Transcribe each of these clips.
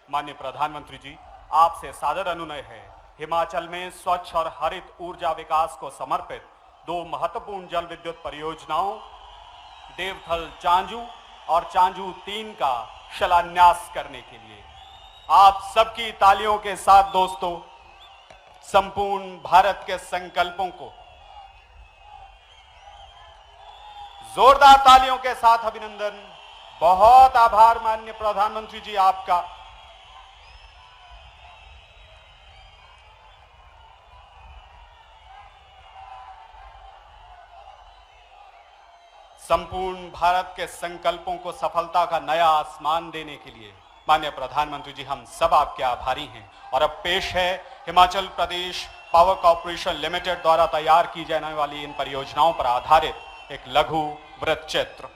माननीय प्रधानमंत्री जी, आपसे सादर अनुनय है, हिमाचल में स्वच्छ और हरित ऊर्जा विकास को समर्पित 2 महत्वपूर्ण जल विद्युत परियोजनाओं देवथल चांजू और चांजू 3 का शिलान्यास करने के लिए आप सबकी तालियों के साथ दोस्तों संपूर्ण भारत के संकल्पों को जोरदार तालियों के साथ अभिनंदन। बहुत आभार माननीय प्रधानमंत्री जी आपका। संपूर्ण भारत के संकल्पों को सफलता का नया आसमान देने के लिए माननीय प्रधानमंत्री जी हम सब आपके आभारी हैं। और अब पेश है Himachal Pradesh power corporation limited द्वारा तैयार की जाने वाली इन परियोजनाओं पर आधारित एक लघु वृत्त चित्र।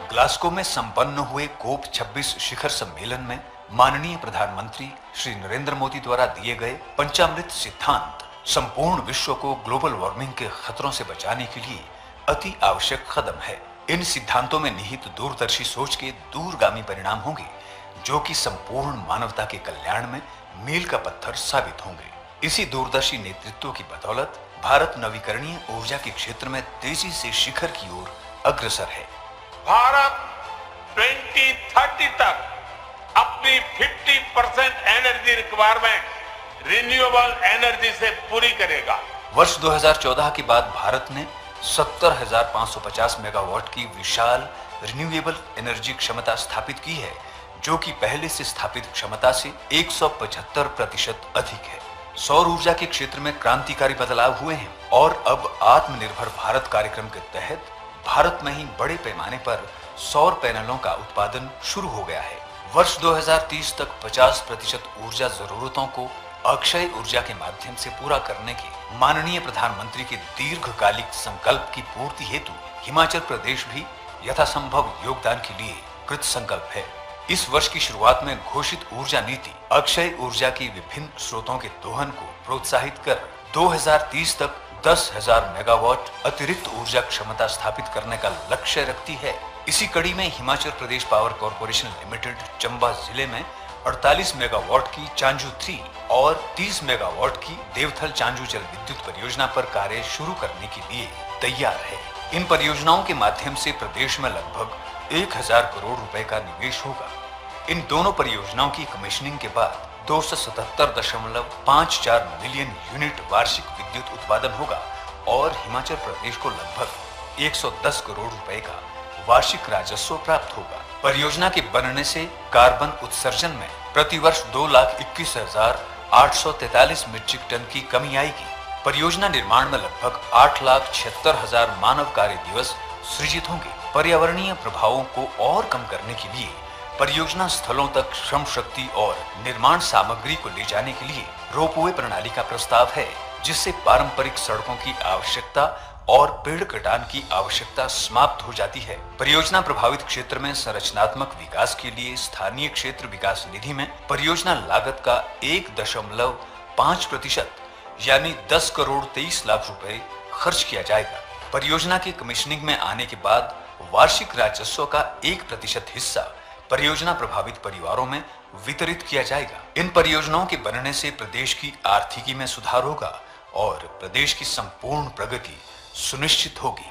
ग्लासगो में संपन्न हुए कोप 26 शिखर सम्मेलन में माननीय प्रधानमंत्री श्री नरेंद्र मोदी द्वारा दिए गए पंचामृत सिद्धांत संपूर्ण विश्व को ग्लोबल वार्मिंग के खतरों से बचाने के लिए अति आवश्यक कदम है। इन सिद्धांतों में निहित दूरदर्शी सोच के दूरगामी परिणाम होंगे जो कि संपूर्ण मानवता के कल्याण में मील का पत्थर साबित होंगे। इसी दूरदर्शी नेतृत्व की बदौलत भारत नवीकरणीय ऊर्जा के क्षेत्र में तेजी से शिखर की ओर अग्रसर है। भारत 2030 तक अपनी 50% एनर्जी रिक्वायरमेंट रिन्यूएबल एनर्जी से पूरी करेगा। वर्ष 2014 के बाद भारत ने 70,550 मेगावाट की विशाल रिन्यूएबल एनर्जी क्षमता स्थापित की है जो कि पहले से स्थापित क्षमता से 175% अधिक है। सौर ऊर्जा के क्षेत्र में क्रांतिकारी बदलाव हुए हैं और अब आत्मनिर्भर भारत कार्यक्रम के तहत भारत में ही बड़े पैमाने पर सौर पैनलों का उत्पादन शुरू हो गया है। वर्ष 2030 तक 50% ऊर्जा जरूरतों को अक्षय ऊर्जा के माध्यम से पूरा करने के माननीय प्रधानमंत्री के दीर्घकालिक संकल्प की पूर्ति हेतु हिमाचल प्रदेश भी यथासंभव योगदान के लिए कृत संकल्प है। इस वर्ष की शुरुआत में घोषित ऊर्जा नीति अक्षय ऊर्जा की विभिन्न स्रोतों के दोहन को प्रोत्साहित कर 2030 तक 10,000 मेगावाट अतिरिक्त ऊर्जा क्षमता स्थापित करने का लक्ष्य रखती है। इसी कड़ी में Himachal Pradesh power corporation limited Chamba जिले में 48 मेगावाट की चांजू 3 और 30 मेगावाट की देवथल चांजू जल विद्युत परियोजना पर कार्य शुरू करने के लिए तैयार है। इन परियोजनाओं के माध्यम से प्रदेश में लगभग 1,000 करोड़ रुपए का निवेश होगा। इन दोनों परियोजनाओं की कमीशनिंग के बाद 277.54 मिलियन यूनिट वार्षिक विद्युत उत्पादन होगा और हिमाचल प्रदेश को लगभग 110 करोड़ रुपए का वार्षिक राजस्व प्राप्त होगा। परियोजना के बनने से कार्बन उत्सर्जन में प्रतिवर्ष 2,21,843 मीट्रिक टन की कमी आएगी। परियोजना निर्माण में लगभग 8,76,000 मानव कार्य दिवस सृजित होंगे। पर्यावरणीय प्रभावों को और कम करने के लिए परियोजना स्थलों तक श्रम शक्ति और निर्माण सामग्री को ले जाने के लिए रोपवे प्रणाली का प्रस्ताव है जिससे पारंपरिक सड़कों की आवश्यकता और पेड़ कटान की आवश्यकता समाप्त हो जाती है। परियोजना प्रभावित क्षेत्र में संरचनात्मक विकास के लिए स्थानीय क्षेत्र विकास निधि में परियोजना लागत का 1.5% यानी 10 करोड़ 23 लाख रुपए खर्च किया जाएगा। परियोजना की कमीशनिंग में आने के बाद वार्षिक राजस्व का 1% हिस्सा परियोजना प्रभावित परिवारों में वितरित किया जाएगा। इन परियोजनाओं के बनने से प्रदेश की आर्थिकी में सुधार होगा और प्रदेश की संपूर्ण प्रगति सुनिश्चित होगी।